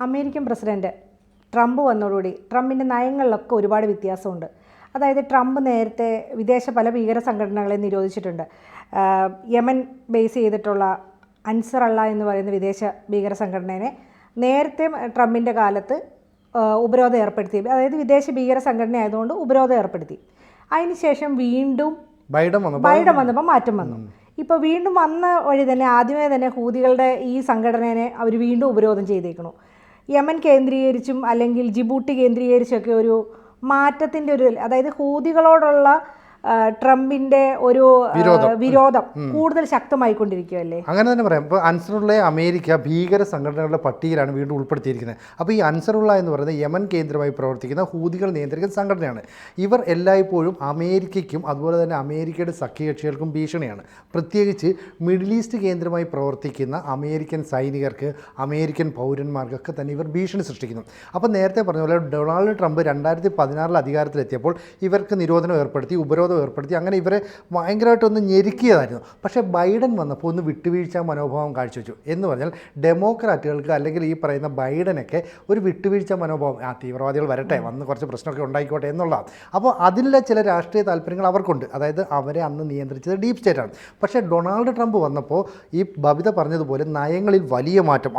American president Trump വന്നതോടുകൂടി ട്രംപിൻ്റെ നയങ്ങളിലൊക്കെ ഒരുപാട് വ്യത്യാസമുണ്ട്. അതായത് ട്രംപ് നേരത്തെ വിദേശ പല ഭീകര സംഘടനകളെ നിരോധിച്ചിട്ടുണ്ട്. യമൻ ബേസ് ചെയ്തിട്ടുള്ള അൻസർ അള്ള എന്ന് പറയുന്ന വിദേശ ഭീകര സംഘടനയെ നേരത്തെ ട്രംപിൻ്റെ കാലത്ത് ഉപരോധം ഏർപ്പെടുത്തി. അതായത് വിദേശ ഭീകര സംഘടന ആയതുകൊണ്ട് ഉപരോധം ഏർപ്പെടുത്തി. അതിനുശേഷം വീണ്ടും ബൈഡൻ വന്നപ്പോൾ മാറ്റം വന്നു. ഇപ്പോൾ വീണ്ടും വന്ന വഴി തന്നെ ആദ്യമേ തന്നെ ഹൂതികളുടെ ഈ സംഘടനയെ അവർ വീണ്ടും ഉപരോധം ചെയ്തേക്കണു. യമൻ കേന്ദ്രീകരിച്ചും അല്ലെങ്കിൽ ജിബൂട്ടി കേന്ദ്രീകരിച്ചൊക്കെ ഒരു മാറ്റത്തിൻ്റെ ഒരു, അതായത് ഹൂതികളോടുള്ള ട്രംപിന്റെ ഒരു വിരോധം കൂടുതൽ ശക്തമായിക്കൊണ്ടിരിക്കുകയല്ലേ? അങ്ങനെ തന്നെ പറയാം. ഇപ്പോൾ അൻസറുള്ള അമേരിക്ക ഭീകര സംഘടനകളുടെ പട്ടികയിലാണ് വീണ്ടും ഉൾപ്പെടുത്തിയിരിക്കുന്നത്. അപ്പോൾ ഈ അൻസറുള്ള എന്ന് പറയുന്നത് യമൻ കേന്ദ്രമായി പ്രവർത്തിക്കുന്ന ഹൂതികൾ നിയന്ത്രിക്കുന്ന സംഘടനയാണ്. ഇവർ എല്ലായ്പ്പോഴും അമേരിക്കയ്ക്കും അതുപോലെ തന്നെ അമേരിക്കയുടെ സഖ്യകക്ഷികൾക്കും ഭീഷണിയാണ്. പ്രത്യേകിച്ച് മിഡിൽ ഈസ്റ്റ് കേന്ദ്രമായി പ്രവർത്തിക്കുന്ന അമേരിക്കൻ സൈനികർക്ക്, അമേരിക്കൻ പൗരന്മാർക്കൊക്കെ തന്നെ ഇവർ ഭീഷണി സൃഷ്ടിക്കുന്നു. അപ്പോൾ നേരത്തെ പറഞ്ഞ പോലെ ഡൊണാൾഡ് ട്രംപ് 2016 അധികാരത്തിലെത്തിയപ്പോൾ ഇവർക്ക് നിരോധനം ഏർപ്പെടുത്തി, ഉപരോധം ഏർപ്പെടുത്തി, അങ്ങനെ ഇവരെ ഭയങ്കരമായിട്ടൊന്ന് ഞെരുക്കിയതായിരുന്നു. പക്ഷേ ബൈഡൻ വന്നപ്പോൾ ഒന്ന് വിട്ടുവീഴ്ച മനോഭാവം കാഴ്ചവെച്ചു. എന്ന് പറഞ്ഞാൽ ഡെമോക്രാറ്റുകൾക്ക് അല്ലെങ്കിൽ ഈ പറയുന്ന ബൈഡനൊക്കെ ഒരു വിട്ടുവീഴ്ച മനോഭാവം, തീവ്രവാദികൾ വരട്ടെ, വന്ന് കുറച്ച് പ്രശ്നമൊക്കെ ഉണ്ടായിക്കോട്ടെ എന്നുള്ളതാണ്. അപ്പോൾ അതിലെ ചില രാഷ്ട്രീയ താല്പര്യങ്ങൾ അവർക്കുണ്ട്. അതായത് അവരെ അന്ന് നിയന്ത്രിച്ചത് ഡീപ് സ്റ്റേറ്റാണ്. പക്ഷേ ഡൊണാൾഡ് ട്രംപ് വന്നപ്പോൾ ഈ ബബിത പറഞ്ഞതുപോലെ നയങ്ങളിൽ വലിയ മാറ്റം,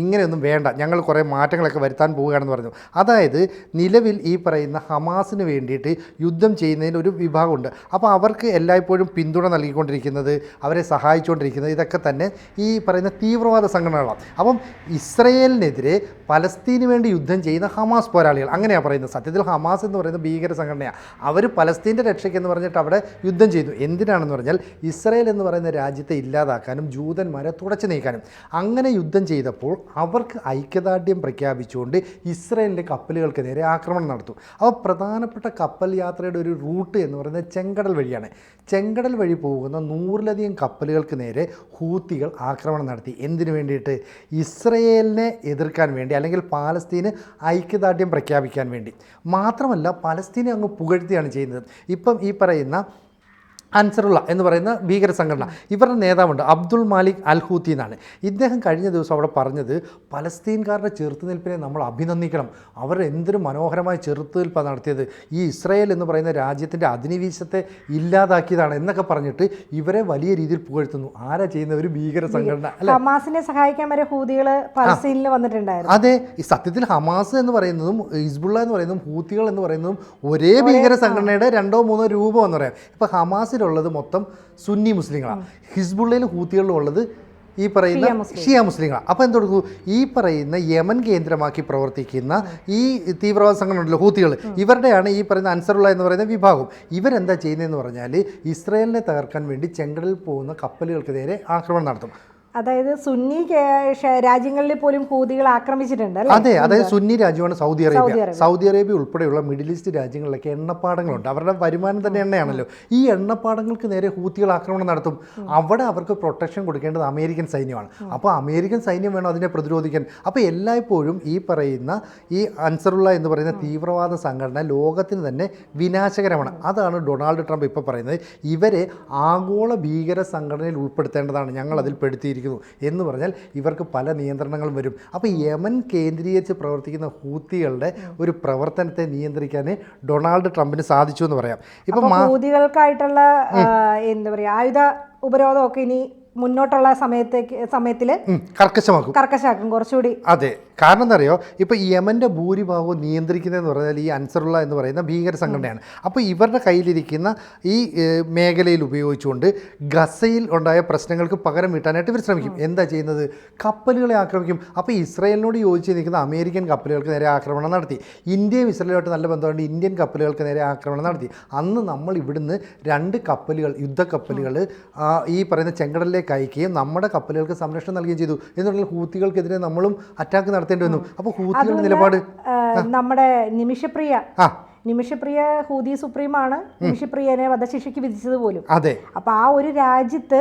ഇങ്ങനെയൊന്നും വേണ്ട, ഞങ്ങൾ കുറേ മാറ്റങ്ങളൊക്കെ വരുത്താൻ പോവുകയാണെന്ന് പറഞ്ഞു. അതായത് നിലവിൽ ഈ പറയുന്ന ഹമാസിന് വേണ്ടിയിട്ട് യുദ്ധം ചെയ്യുന്നതിന് ഒരു വിഭാഗമുണ്ട്. അപ്പോൾ അവർക്ക് എല്ലായ്പ്പോഴും പിന്തുണ നൽകിക്കൊണ്ടിരിക്കുന്നത്, അവരെ സഹായിച്ചുകൊണ്ടിരിക്കുന്നത് ഇതൊക്കെ തന്നെ ഈ പറയുന്ന തീവ്രവാദ സംഘടനകളാണ്. അപ്പം ഇസ്രയേലിനെതിരെ പലസ്തീന് വേണ്ടി യുദ്ധം ചെയ്യുന്ന ഹമാസ് പോരാളികൾ, അങ്ങനെയാണ് പറയുന്നത്. സത്യത്തിൽ ഹമാസ് എന്ന് പറയുന്ന ഭീകര സംഘടനയാണ്. അവർ പലസ്തീൻ്റെ രക്ഷയ്ക്കെന്ന് പറഞ്ഞിട്ട് അവിടെ യുദ്ധം ചെയ്തു. എന്തിനാണെന്ന് പറഞ്ഞാൽ ഇസ്രയേൽ എന്ന് പറയുന്ന രാജ്യത്തെ ഇല്ലാതാക്കാനും ജൂതന്മാരെ തുടച്ചു നീക്കാനും. അങ്ങനെ യുദ്ധം ചെയ്തപ്പോൾ അവർക്ക് ഐക്യദാർഢ്യം പ്രഖ്യാപിച്ചുകൊണ്ട് ഇസ്രയേലിൻ്റെ കപ്പലുകൾക്ക് നേരെ ആക്രമണം നടത്തും. അപ്പോൾ പ്രധാനപ്പെട്ട കപ്പൽ യാത്രയുടെ ഒരു റൂട്ട് എന്ന് പറയുന്നത് ചെങ്കടൽ വഴിയാണ്. ചെങ്കടൽ വഴി പോകുന്ന 100-ലധികം കപ്പലുകൾക്ക് നേരെ ഹൂത്തികൾ ആക്രമണം നടത്തി. എന്തിനു വേണ്ടിയിട്ട്? ഇസ്രയേലിനെ എതിർക്കാൻ വേണ്ടി, അല്ലെങ്കിൽ പാലസ്തീന് ഐക്യദാർഢ്യം പ്രഖ്യാപിക്കാൻ വേണ്ടി. മാത്രമല്ല പലസ്തീനെ അങ്ങ് പുകഴ്ത്തിയാണ് ചെയ്യുന്നത്. ഇപ്പം ഈ പറയുന്ന അൻസറുള്ള എന്ന് പറയുന്ന ഭീകര സംഘടന, ഇവരുടെ നേതാവുണ്ട് അബ്ദുൾ മാലിക് അൽ ഹൂത്തി എന്നാണ്. ഇദ്ദേഹം കഴിഞ്ഞ ദിവസം അവിടെ പറഞ്ഞത് പലസ്തീൻകാരുടെ ചെറുത്തുനിൽപ്പിനെ നമ്മൾ അഭിനന്ദിക്കണം, അവർ എന്തൊരു മനോഹരമായ ചെറുത്തുനിൽപ്പാണ് നടത്തിയത്, ഈ ഇസ്രായേൽ എന്ന് പറയുന്ന രാജ്യത്തിൻ്റെ അധിനിവേശത്തെ ഇല്ലാതാക്കിയതാണ് എന്നൊക്കെ പറഞ്ഞിട്ട് ഇവരെ വലിയ രീതിയിൽ പുകഴ്ത്തുന്നു. ആരാ ചെയ്യുന്ന? ഒരു ഭീകര സംഘടന അല്ല. ഹമാസിനെ സഹായിക്കാൻ വരെ ഹൂതികൾ പലസ്തീനിൽ വന്നിട്ടുണ്ടായിരുന്നു. അതെ, ഈ സത്യത്തിൽ ഹമാസ് എന്ന് പറയുന്നതും ഹിസ്ബുള്ള എന്ന് പറയുന്നതും ഹൂത്തികൾ എന്ന് പറയുന്നതും ഒരേ ഭീകര സംഘടനയുടെ 2-3 രൂപം എന്ന് പറയാം. ഇപ്പോൾ ഹമാസിലുള്ളത് മൊത്തം സുന്നി മുസ്ലിങ്ങളാണ്, ഹിസ്ബുള്ളയിലും ഹൂത്തികളിലും ഉള്ളത് ഈ പറയുന്ന ഷിയ മുസ്ലിങ്ങളാണ്. അപ്പോൾ എന്തെടുക്കൂ, ഈ പറയുന്ന യമൻ കേന്ദ്രമാക്കി പ്രവർത്തിക്കുന്ന ഈ തീവ്രവാദ സംഘടന ഉണ്ടല്ലോ ഹൂത്തികൾ, ഇവരുടെയാണ് ഈ പറയുന്ന അൻസറുള്ള എന്ന് പറയുന്ന വിഭാഗം. ഇവരെന്താ ചെയ്യുന്നതെന്ന് പറഞ്ഞാൽ ഇസ്രായേലിനെ തകർക്കാൻ വേണ്ടി ചെങ്കടലിൽ പോകുന്ന കപ്പലുകൾക്ക് നേരെ ആക്രമണം നടത്തും. അതായത് സുന്നി രാജ്യങ്ങളിൽ പോലും ഹൂതികൾ ആക്രമിച്ചിട്ടുണ്ട്. അതെ, അതായത് സുന്നി രാജ്യമാണ് സൗദി അറേബ്യ. സൗദി അറേബ്യ ഉൾപ്പെടെയുള്ള മിഡിൽ ഈസ്റ്റ് രാജ്യങ്ങളിലൊക്കെ എണ്ണപ്പാടങ്ങളുണ്ട്. അവരുടെ വരുമാനം തന്നെ എണ്ണയാണല്ലോ. ഈ എണ്ണപ്പാടങ്ങൾക്ക് നേരെ ഹൂത്തികൾ ആക്രമണം നടത്തും. അവിടെ അവർക്ക് പ്രൊട്ടക്ഷൻ കൊടുക്കേണ്ടത് അമേരിക്കൻ സൈന്യമാണ്. അപ്പോൾ അമേരിക്കൻ സൈന്യം വേണം അതിനെ പ്രതിരോധിക്കാൻ. അപ്പോൾ എല്ലായ്പ്പോഴും ഈ പറയുന്ന ഈ അൻസറുള്ള എന്ന് പറയുന്ന തീവ്രവാദ സംഘടന ലോകത്തിന് തന്നെ വിനാശകരമാണ്. അതാണ് ഡൊണാൾഡ് ട്രംപ് ഇപ്പോൾ പറയുന്നത്. ഇവരെ ആഗോള ഭീകര സംഘടനയിൽ ഉൾപ്പെടുത്തേണ്ടതാണ്, ഞങ്ങൾ അതിൽ പെടുത്തിയിരിക്കുന്നത് എന്ന് പറഞ്ഞാൽ ഇവർക്ക് പല നിയന്ത്രണങ്ങളും വരും. അപ്പോൾ യമൻ കേന്ദ്രീകരിച്ച് പ്രവർത്തിക്കുന്ന ഹൂത്തികളുടെ ഒരു പ്രവർത്തനത്തെ നിയന്ത്രിക്കാൻ ഡൊണാൾഡ് ട്രംപിന് സാധിച്ചു എന്ന് പറയാം. ഇപ്പം ഹൂതികൾക്കായിട്ടുള്ള എന്താ പറയുക, ആയുധ ഉപരോധമൊക്കെ ഇനി മുന്നോട്ടുള്ള സമയത്തിൽ കർക്കശമാക്കും കുറച്ചുകൂടി. അതെ, കാരണം എന്താ അറിയോ, ഇപ്പോൾ യമൻ്റെ ഭൂരിഭാഗവും നിയന്ത്രിക്കുന്നതെന്ന് പറഞ്ഞാൽ ഈ അൻസറുള്ള എന്ന് പറയുന്ന ഭീകര സംഘടനയാണ്. അപ്പോൾ ഇവരുടെ കയ്യിലിരിക്കുന്ന ഈ മേഖലയിൽ ഉപയോഗിച്ചുകൊണ്ട് ഗസയിൽ ഉണ്ടായ പ്രശ്നങ്ങൾക്ക് പകരം വീട്ടാനായിട്ട് ഇവർ ശ്രമിക്കും. എന്താ ചെയ്യുന്നത്? കപ്പലുകളെ ആക്രമിക്കും. അപ്പോൾ ഇസ്രായേലിനോട് യോജിച്ച് നിൽക്കുന്ന അമേരിക്കൻ കപ്പലുകൾക്ക് നേരെ ആക്രമണം നടത്തി. ഇന്ത്യയും ഇസ്രായേലുമായിട്ട് നല്ല ബന്ധമുണ്ട്. ഇന്ത്യൻ കപ്പലുകൾക്ക് നേരെ ആക്രമണം നടത്തി. അന്ന് നമ്മൾ ഇവിടുന്ന് 2 കപ്പലുകൾ, യുദ്ധക്കപ്പലുകൾ ഈ പറയുന്ന ചെങ്കടലിലേക്ക് അയക്കുകയും നമ്മുടെ കപ്പലുകൾക്ക് സംരക്ഷണം നൽകുകയും ചെയ്തു. എന്ന് പറഞ്ഞാൽ ഹൂത്തികൾക്കെതിരെ നമ്മളും അറ്റാക്ക് നടത്തേണ്ടി വന്നു. അപ്പോൾ ഹൂത്തികളുടെ നിലപാട് നമ്മുടെ നിമിഷപ്രിയ നിമിഷപ്രിയ ഹൂതി സുപ്രീമാണ് നിമിഷപ്രിയനെ വധശിക്ഷയ്ക്ക് വിധിച്ചത് പോലും. അതെ. അപ്പൊ ആ ഒരു രാജ്യത്ത്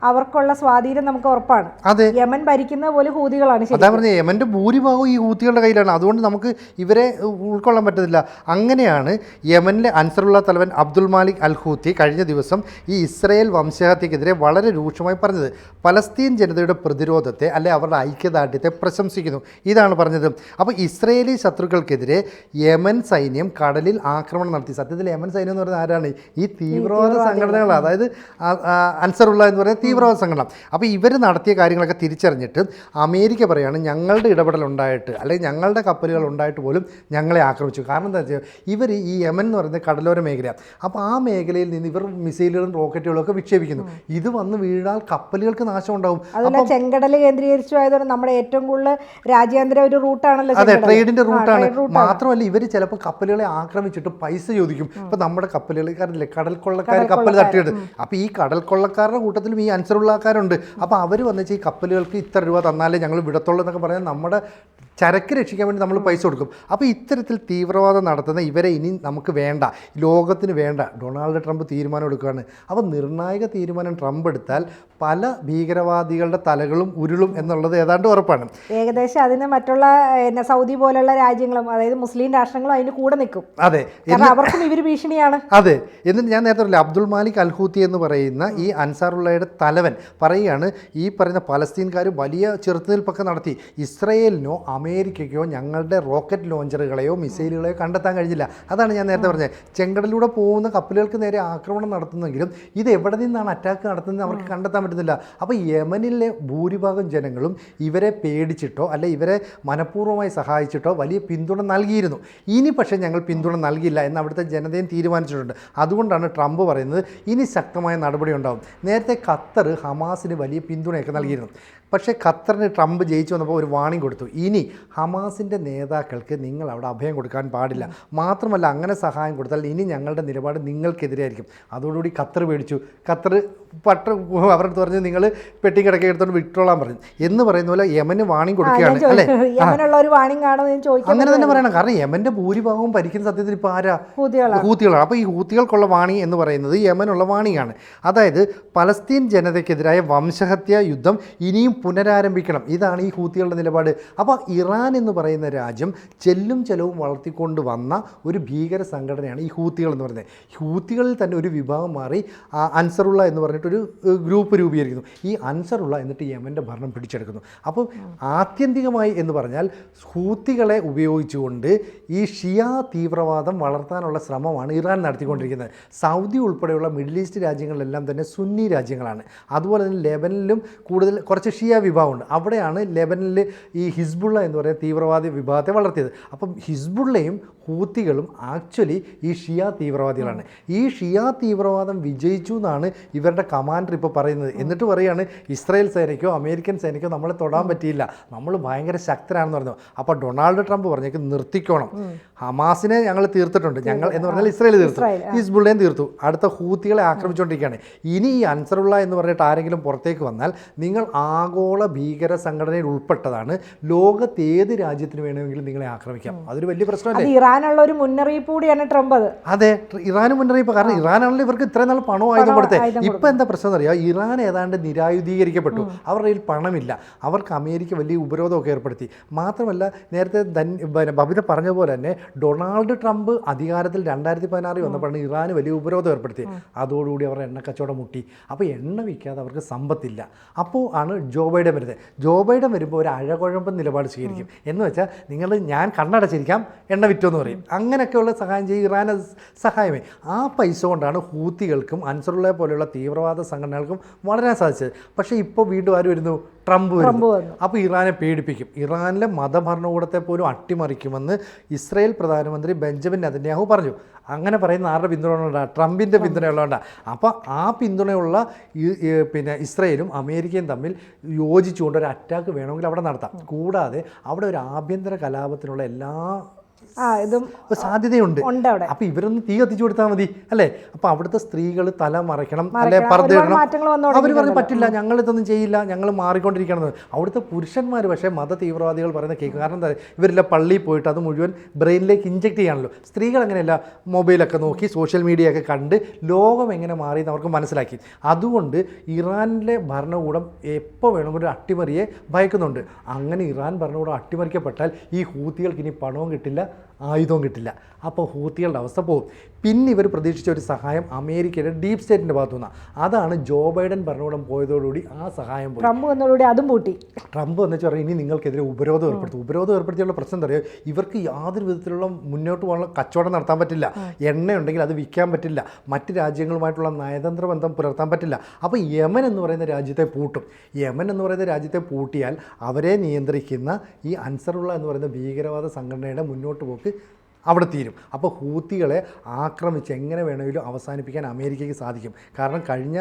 അവർക്കുള്ള സ്വാധീനം നമുക്ക് ഉറപ്പാണ്. അതെ, യമൻ ഭരിക്കുന്ന പോലെ ഹൂതികളാണ്. അതാ പറഞ്ഞത്, യമന്റെ ഭൂരിഭാഗവും ഈ ഹൂത്തികളുടെ കയ്യിലാണ്. അതുകൊണ്ട് നമുക്ക് ഇവരെ ഉൾക്കൊള്ളാൻ പറ്റത്തില്ല. അങ്ങനെയാണ് യമനിലെ അൻസറുള്ള തലവൻ അബ്ദുൽ മാലിക് അൽ ഹൂത്തി കഴിഞ്ഞ ദിവസം ഈ ഇസ്രയേൽ വംശഹത്യക്കെതിരെ വളരെ രൂക്ഷമായി പറഞ്ഞത്. പലസ്തീൻ ജനതയുടെ പ്രതിരോധത്തെ അല്ലെ അവരുടെ ഐക്യദാർഢ്യത്തെ പ്രശംസിക്കുന്നു. ഇതാണ് പറഞ്ഞത്. അപ്പോൾ ഇസ്രയേലി ശത്രുക്കൾക്കെതിരെ യമൻ സൈന്യം കടലിൽ ആക്രമണം നടത്തി. സത്യത്തിൽ യമൻ സൈന്യം എന്ന് പറയുന്നത് ആരാണ്? ഈ തീവ്രവാദ സംഘടനകൾ, അതായത് അൻസറുള്ള എന്ന് പറയുന്ന തീവ്രവാദ സംഘടന. അപ്പോൾ ഇവർ നടത്തിയ കാര്യങ്ങളൊക്കെ തിരിച്ചറിഞ്ഞിട്ട് അമേരിക്ക പറയാണ് ഞങ്ങളുടെ ഇടപെടൽ ഉണ്ടായിട്ട് അല്ലെങ്കിൽ ഞങ്ങളുടെ കപ്പലുകൾ ഉണ്ടായിട്ട് പോലും ഞങ്ങളെ ആക്രമിച്ചു. കാരണം എന്താ വെച്ചാൽ ഇവർ ഈ യമൻ എന്ന് പറയുന്നത് കടലോര മേഖലയാണ്. അപ്പോൾ ആ മേഖലയിൽ നിന്ന് ഇവർ മിസൈലുകളും റോക്കറ്റുകളും ഒക്കെ വിക്ഷേപിക്കുന്നു. ഇത് വന്ന് വീഴാൽ കപ്പലുകൾക്ക് നാശം ഉണ്ടാവും. അതുപോലെ ചെങ്കടൽ കേന്ദ്രീകരിച്ചു ആയതുകൊണ്ട് നമ്മുടെ ഏറ്റവും കൂടുതൽ രാജ്യാന്തര ഒരു റൂട്ടാണല്ലോ. അതെ, ട്രേഡിന്റെ റൂട്ടാണ്. മാത്രമല്ല ഇവർ ചിലപ്പോൾ കപ്പലുകളെ ആക്രമിച്ചിട്ട് പൈസ ചോദിക്കും. ഇപ്പൊ നമ്മുടെ കപ്പലുകൾ അറിയില്ലേ, കടൽ കൊള്ളക്കാർ കപ്പൽ തട്ടിയിട്ട്. അപ്പൊ ഈ കടൽ കൊള്ളക്കാരുടെ കൂട്ടത്തിലും ഈ അൻസറുള്ളക്കാരുണ്ട്. അപ്പൊ അവർ വന്നിച്ച് ഈ കപ്പലുകൾക്ക് ഇത്ര രൂപ തന്നാലേ ഞങ്ങൾ വിടത്തുള്ളൂ എന്നൊക്കെ പറഞ്ഞാൽ നമ്മുടെ ചരക്ക് രക്ഷിക്കാൻ വേണ്ടി നമ്മൾ പൈസ കൊടുക്കും. അപ്പോൾ ഇത്തരത്തിൽ തീവ്രവാദം നടത്തുന്ന ഇവരെ ഇനി നമുക്ക് വേണ്ട, ലോകത്തിന് വേണ്ട. ഡൊണാൾഡ് ട്രംപ് തീരുമാനം എടുക്കുകയാണ്. അപ്പോൾ നിർണായക തീരുമാനം ട്രംപ് എടുത്താൽ പല ഭീകരവാദികളുടെ തലകളും ഉരുളും എന്നുള്ളത് ഏതാണ്ട് ഉറപ്പാണ്. ഏകദേശം അതിന് മറ്റുള്ള സൗദി പോലുള്ള രാജ്യങ്ങളും, അതായത് മുസ്ലിം രാഷ്ട്രങ്ങളും അതിന് കൂടെ നിൽക്കും. അതെ, അവർക്കും ഇവർ ഭീഷണിയാണ്. അതെ. എന്നിട്ട് ഞാൻ നേരത്തെ പറഞ്ഞില്ല, അബ്ദുൽ മാലിക് അൽ ഹൂത്തി എന്ന് പറയുന്ന ഈ അൻസാറുള്ളയുടെ തലവൻ പറയുകയാണ് ഈ പറയുന്ന പലസ്തീൻകാർ വലിയ ചെറുത്തുനിൽപ്പൊക്കെ നടത്തി. ഇസ്രയേലിനോ അമേരിക്കയ്ക്കോ ഞങ്ങളുടെ റോക്കറ്റ് ലോഞ്ചറുകളെയോ മിസൈലുകളെയോ കണ്ടെത്താൻ കഴിഞ്ഞില്ല. അതാണ് ഞാൻ നേരത്തെ പറഞ്ഞത്. ചെങ്കടലിലൂടെ പോകുന്ന കപ്പലുകൾക്ക് നേരെ ആക്രമണം നടത്തുന്നെങ്കിലും ഇത് എവിടെ നിന്നാണ് അറ്റാക്ക് നടത്തുന്നത് അവർക്ക് കണ്ടെത്താൻ പറ്റുന്നില്ല. അപ്പോൾ യമനിലെ ഭൂരിഭാഗം ജനങ്ങളും ഇവരെ പേടിച്ചിട്ടോ അല്ലെ ഇവരെ മനഃപൂർവ്വമായി സഹായിച്ചിട്ടോ വലിയ പിന്തുണ നൽകിയിരുന്നു. ഇനി പക്ഷേ ഞങ്ങൾ പിന്തുണ നൽകില്ല എന്ന് അവിടുത്തെ ജനതയും തീരുമാനിച്ചിട്ടുണ്ട്. അതുകൊണ്ടാണ് ട്രംപ് പറയുന്നത് ഇനി ശക്തമായ നടപടി ഉണ്ടാകും. നേരത്തെ ഖത്തർ ഹമാസിന് വലിയ പിന്തുണയൊക്കെ നൽകിയിരുന്നു. പക്ഷേ ഖത്തറിന് ട്രംപ് ജയിച്ചു വന്നപ്പോൾ ഒരു വാണിംഗ് കൊടുത്തു. ഇനി ഹമാസിൻ്റെ നേതാക്കൾക്ക് നിങ്ങൾ അവിടെ അഭയം കൊടുക്കാൻ പാടില്ല. മാത്രമല്ല അങ്ങനെ സഹായം കൊടുത്താൽ ഇനി ഞങ്ങളുടെ നിലപാട് നിങ്ങൾക്കെതിരായിരിക്കും. അതോടുകൂടി ഖത്തർ പേടിച്ചു. ഖത്തർ അവരുടെ പറഞ്ഞ് നിങ്ങൾ പെട്ടി കിടക്കെ എടുത്തോണ്ട് വിട്ടോളാൻ പറഞ്ഞു എന്ന് പറയുന്ന പോലെ യമന് വാണിംഗ് കൊടുക്കുകയാണ് അല്ലേ? അങ്ങനെ തന്നെ പറയണം. കാരണം യമന്റെ ഭൂരിഭാഗവും ഭരിക്കുന്ന സത്യത്തിൽ ഇപ്പോൾ ആരാ? ഹൂത്തികളാണ്. അപ്പോൾ ഈ ഹൂത്തികൾക്കുള്ള വാണി എന്ന് പറയുന്നത് യമനുള്ള വാണിയാണ്. അതായത് പലസ്തീൻ ജനതയ്ക്കെതിരായ വംശഹത്യ യുദ്ധം ഇനിയും പുനരാരംഭിക്കണം. ഇതാണ് ഈ ഹൂത്തികളുടെ നിലപാട്. അപ്പോൾ ഇറാൻ എന്ന് പറയുന്ന രാജ്യം ചെല്ലും ചെലവും വളർത്തിക്കൊണ്ട് വന്ന ഒരു ഭീകര സംഘടനയാണ് ഈ ഹൂത്തികൾ എന്ന് പറയുന്നത്. ഹൂത്തികളിൽ തന്നെ ഒരു വിഭാഗം മാറി അൻസറുള്ള എന്ന് പറഞ്ഞിട്ടൊരു ഗ്രൂപ്പ് രൂപീകരിക്കുന്നു. ഈ അൻസറുള്ള എന്നിട്ട് യമൻ്റെ ഭരണം പിടിച്ചെടുക്കുന്നു. അപ്പോൾ ആത്യന്തികമായി എന്ന് പറഞ്ഞാൽ ഹൂത്തികളെ ഉപയോഗിച്ചുകൊണ്ട് ഈ ഷിയ തീവ്രവാദം വളർത്താനുള്ള ശ്രമമാണ് ഇറാൻ നടത്തിക്കൊണ്ടിരിക്കുന്നത്. സൗദി ഉൾപ്പെടെയുള്ള മിഡിൽ ഈസ്റ്റ് രാജ്യങ്ങളിലെല്ലാം തന്നെ സുന്നി രാജ്യങ്ങളാണ്. അതുപോലെ തന്നെ ലെബനനിലും കൂടുതൽ കുറച്ച് ഷിയ വിഭാഗമുണ്ട്. അവിടെയാണ് ലെബനനിൽ ഈ ഹിസ്ബുള്ള എന്ന് പറയുന്ന തീവ്രവാദി വിഭാഗത്തെ വളർത്തിയത്. അപ്പം ഹിസ്ബുള്ളയും ഹൂത്തികളും ആക്ച്വലി ഈ ഷിയ തീവ്രവാദികളാണ്. ഈ ഷിയ തീവ്രവാദം വിജയിച്ചു എന്നാണ് ഇവരുടെ കമാൻഡർ ഇപ്പോൾ പറയുന്നത്. എന്നിട്ട് പറയുകയാണ് ഇസ്രായേൽ സേനയ്ക്കോ അമേരിക്കൻ സേനയ്ക്കോ നമ്മളെ തൊടാൻ പറ്റിയില്ല, നമ്മൾ ഭയങ്കര ശക്തരാണെന്ന് പറഞ്ഞു. അപ്പോൾ ഡൊണാൾഡ് ട്രംപ് പറഞ്ഞേക്ക് നിർത്തിക്കോണം, ഹമാസിനെ ഞങ്ങൾ തീർത്തിട്ടുണ്ട്, ഞങ്ങൾ എന്ന് പറഞ്ഞാൽ ഇസ്രായേൽ തീർത്തു, ഹിസ്ബുള്ളയും തീർത്തു, അടുത്ത ഹൂത്തികളെ ആക്രമിച്ചുകൊണ്ടിരിക്കുകയാണ്. ഇനി ഈ അൻസറുള്ള എന്ന് പറഞ്ഞിട്ട് ആരെങ്കിലും പുറത്തേക്ക് വന്നാൽ നിങ്ങൾ ആഗോള ഭീകര സംഘടനയിൽ ഉൾപ്പെട്ടതാണ്, ലോകത്ത് ഏത് രാജ്യത്തിന് വേണമെങ്കിലും നിങ്ങളെ ആക്രമിക്കാം. അതൊരു വലിയ പ്രശ്നമല്ലേ? ഇറാനുള്ള ഒരു മുന്നറിയിപ്പ് കൂടിയാണ് ട്രംപ്. അതെ, ഇറാന് മുന്നറിയിപ്പ്. കാരണം ഇറാനാണല്ലോ ഇവർക്ക് ഇത്രയും നാൾ പണവും ആയുധം കൊടുത്തത്. ഇപ്പം എന്താ പ്രശ്നം എന്നറിയാം? ഇറാൻ ഏതാണ്ട് നിരായുധീകരിക്കപ്പെട്ടു. അവരുടെ കയ്യിൽ പണമില്ല. അവർക്ക് അമേരിക്ക വലിയ ഉപരോധമൊക്കെ ഏർപ്പെടുത്തി. മാത്രമല്ല നേരത്തെ ബബിത പറഞ്ഞ പോലെ തന്നെ ഡൊണാൾഡ് ട്രംപ് അധികാരത്തിൽ 2016 വന്നപ്പോഴാണ് ഇറാന് വലിയ ഉപരോധം ഏർപ്പെടുത്തി. അതോടുകൂടി അവർ എണ്ണ കച്ചവടം മുട്ടി. അപ്പോൾ എണ്ണ വിൽക്കാതെ അവർക്ക് സമ്പത്തില്ല. അപ്പോൾ ആണ് ജോ ബൈഡൻ വരുന്നത്. ജോ ബൈഡൻ വരുമ്പോൾ ഒരു അഴകുഴമ്പൻ നിലപാട് സ്വീകരിക്കും. എന്ന് വെച്ചാൽ ഞാൻ കണ്ണടച്ചിരിക്കാം, എണ്ണ വിറ്റോന്ന് പറയും. അങ്ങനെയൊക്കെയുള്ള സഹായം ചെയ്യും ഇറാനെ സഹായമേ. ആ പൈസ കൊണ്ടാണ് ഹൂത്തികൾക്കും അൻസറുള്ള പോലെയുള്ള തീവ്രവാദ സംഘടനകൾക്കും വളരാൻ സാധിച്ചത്. പക്ഷേ ഇപ്പോൾ വീണ്ടും ആര് വരുന്നു? ട്രംപ് വരുന്നു. അപ്പോൾ ഇറാനെ പേടിപ്പിക്കും. ഇറാനിലെ മതഭരണകൂടത്തെ പോലും അട്ടിമറിക്കുമെന്ന് ഇസ്രായേൽ പ്രധാനമന്ത്രി ബെഞ്ചമിൻ നെതന്യാഹു പറഞ്ഞു. അങ്ങനെ പറയുന്ന ആരുടെ പിന്തുണ? ട്രംപിൻ്റെ പിന്തുണയുള്ളതുകൊണ്ടാണ്. അപ്പോൾ ആ പിന്തുണയുള്ള ഇസ്രായേലും അമേരിക്കയും തമ്മിൽ യോജിച്ചുകൊണ്ട് ഒരു അറ്റാക്ക് വേണമെങ്കിൽ അവിടെ നടത്താം. കൂടാതെ അവിടെ ഒരു ആഭ്യന്തര കലാപത്തിനുള്ള എല്ലാ ഇതും സാധ്യതയുണ്ട്. ഉണ്ട് അവിടെ. അപ്പോൾ ഇവരൊന്ന് തീ കത്തിച്ചു കൊടുത്താൽ മതി അല്ലേ? അപ്പോൾ അവിടുത്തെ സ്ത്രീകൾ തല മറയ്ക്കണം അല്ലെ, ഒരുപാട് പർദ്ദയിടണം. മാറ്റങ്ങൾ വന്നു അവർ പറഞ്ഞ് പറ്റില്ല, ഞങ്ങൾ ഇതൊന്നും ചെയ്യില്ല, ഞങ്ങൾ മാറിക്കൊണ്ടിരിക്കണം. അവിടുത്തെ പുരുഷന്മാർ പക്ഷേ മത തീവ്രവാദികൾ പറയുന്ന കേൾക്കും. കാരണം എന്താ, ഇവരെല്ലാം പള്ളിയിൽ പോയിട്ട് അത് മുഴുവൻ ബ്രെയിനിലേക്ക് ഇഞ്ചെക്ട് ചെയ്യാണല്ലോ. സ്ത്രീകൾ അങ്ങനെയല്ല, മൊബൈലൊക്കെ നോക്കി സോഷ്യൽ മീഡിയ ഒക്കെ കണ്ട് ലോകം എങ്ങനെ മാറിയെന്ന് അവർക്ക് മനസ്സിലാക്കി. അതുകൊണ്ട് ഇറാനിലെ ഭരണകൂടം എപ്പോൾ വേണമെങ്കിലും ഒരു അട്ടിമറിയെ ഭയക്കുന്നുണ്ട്. അങ്ങനെ ഇറാൻ ഭരണകൂടം അട്ടിമറിക്കപ്പെട്ടാൽ ഈ ഹൂത്തികൾക്ക് ഇനി പണവും കിട്ടില്ല, ആയുധവും കിട്ടില്ല. അപ്പോൾ ഹൂത്തികളുടെ അവസ്ഥ പോകും. പിന്നെ ഇവർ പ്രതീക്ഷിച്ച ഒരു സഹായം അമേരിക്കയുടെ ഡീപ് സ്റ്റേറ്റിൻ്റെ ഭാഗത്തു നിന്നാണ്. അതാണ് ജോ ബൈഡൻ ഭരണകൂടം പോയതോടുകൂടി ആ സഹായം പോയി. ട്രംപ് വന്നതോടുകൂടി അതും പൂട്ടി. ട്രംപ് എന്ന് വെച്ചാൽ ഇനി നിങ്ങൾക്കെതിരെ ഉപരോധം ഏർപ്പെടുത്തും. ഉപരോധം ഏർപ്പെടുത്തിയുള്ള പ്രശ്നം എന്താ പറയുക, ഇവർക്ക് യാതൊരു വിധത്തിലുള്ള മുന്നോട്ട് പോകാനുള്ള കച്ചവടം നടത്താൻ പറ്റില്ല. എണ്ണയുണ്ടെങ്കിൽ അത് വിൽക്കാൻ പറ്റില്ല. മറ്റ് രാജ്യങ്ങളുമായിട്ടുള്ള നയതന്ത്ര ബന്ധം പുലർത്താൻ പറ്റില്ല. അപ്പോൾ യമൻ എന്ന് പറയുന്ന രാജ്യത്തെ പൂട്ടും. യമൻ എന്ന് പറയുന്ന രാജ്യത്തെ പൂട്ടിയാൽ അവരെ നിയന്ത്രിക്കുന്ന ഈ അൻസറുള്ള എന്ന് പറയുന്ന ഭീകരവാദ സംഘടനയുടെ മുന്നോട്ട് പോക്ക് അവിടെ തീരും. അപ്പോൾ ഹൂത്തികളെ ആക്രമിച്ച് എങ്ങനെ വേണമെങ്കിലും അവസാനിപ്പിക്കാൻ അമേരിക്കയ്ക്ക് സാധിക്കും. കാരണം കഴിഞ്ഞ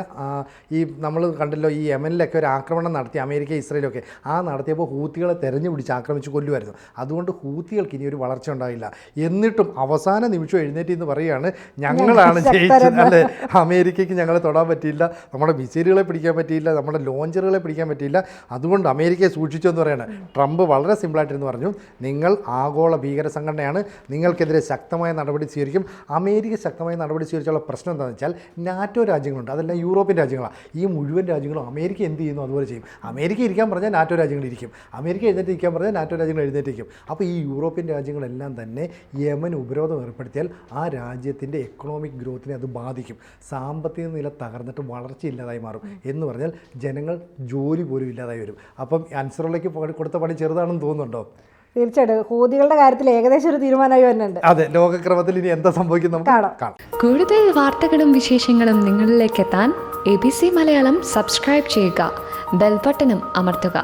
ഈ നമ്മൾ കണ്ടല്ലോ, ഈ യമനിലൊക്കെ ഒരു ആക്രമണം നടത്തി അമേരിക്ക ഇസ്രയേലൊക്കെ നടത്തിയപ്പോൾ ഹൂത്തികളെ തെരഞ്ഞു പിടിച്ച് ആക്രമിച്ച് കൊല്ലുമായിരുന്നു. അതുകൊണ്ട് ഹൂത്തികൾക്ക് ഇനി ഒരു വളർച്ച ഉണ്ടായില്ല. എന്നിട്ടും അവസാന നിമിഷം എഴുന്നേറ്റ് എന്ന് പറയുകയാണ്, ഞങ്ങളാണ് ജയിച്ചത് അല്ലേ, അമേരിക്കയ്ക്ക് ഞങ്ങളെ തൊടാൻ പറ്റിയില്ല, നമ്മുടെ മിസൈലുകളെ പിടിക്കാൻ പറ്റിയില്ല, നമ്മുടെ ലോഞ്ചറുകളെ പിടിക്കാൻ പറ്റിയില്ല, അതുകൊണ്ട് അമേരിക്കയെ സൂക്ഷിച്ചു എന്ന് പറയുകയാണ്. ട്രംപ് വളരെ സിമ്പിളായിട്ടിരുന്ന് പറഞ്ഞു, നിങ്ങൾ ആഗോള ഭീകര സംഘടനയാണ്, നിങ്ങൾക്കെതിരെ ശക്തമായ നടപടി സ്വീകരിക്കും. അമേരിക്ക ശക്തമായ നടപടി സ്വീകരിച്ചുള്ള പ്രശ്നം എന്താണെന്ന് വെച്ചാൽ, നാറ്റോ രാജ്യങ്ങളുണ്ട്, അതെല്ലാം യൂറോപ്യൻ രാജ്യങ്ങളാണ്. ഈ മുഴുവൻ രാജ്യങ്ങളും അമേരിക്ക എന്ത് ചെയ്യുന്നു അതുപോലെ ചെയ്യും. അമേരിക്ക ഇരിക്കാൻ പറഞ്ഞാൽ നാറ്റോ രാജ്യങ്ങൾ ഇരിക്കും, അമേരിക്ക എഴുന്നേറ്റ് ഇരിക്കാൻ പറഞ്ഞാൽ നാറ്റോ രാജ്യങ്ങൾ എഴുന്നേറ്റിരിക്കും. അപ്പോൾ ഈ യൂറോപ്യൻ രാജ്യങ്ങളെല്ലാം തന്നെ യമൻ ഉപരോധം ഏർപ്പെടുത്തിയാൽ ആ രാജ്യത്തിൻ്റെ എക്കണോമിക് ഗ്രോത്തിനെ അത് ബാധിക്കും. സാമ്പത്തിക നില തകർന്നിട്ട് വളർച്ചയില്ലാതായി മാറും. എന്ന് പറഞ്ഞാൽ ജനങ്ങൾ ജോലി പോലും ഇല്ലാതായി വരും. അപ്പം അൻസറുള്ളയ്ക്ക് കൊടുത്ത പണി ചെറുതാണെന്ന് തോന്നുന്നുണ്ടോ? തീർച്ചയായിട്ടും ഹൂതികളുടെ കാര്യത്തിൽ ഏകദേശം ഒരു തീരുമാനമായി വരുന്നുണ്ട്. അതെ, ലോകക്രമത്തിൽ ഇനി എന്താ സംഭവിക്കും നമുക്ക് കാണാം. കൂടുതൽ വാർത്തകളും വിശേഷങ്ങളും നിങ്ങളിലേക്ക് എത്താൻ ABC മലയാളം സബ്സ്ക്രൈബ് ചെയ്യുക, ബെൽബട്ടനും അമർത്തുക.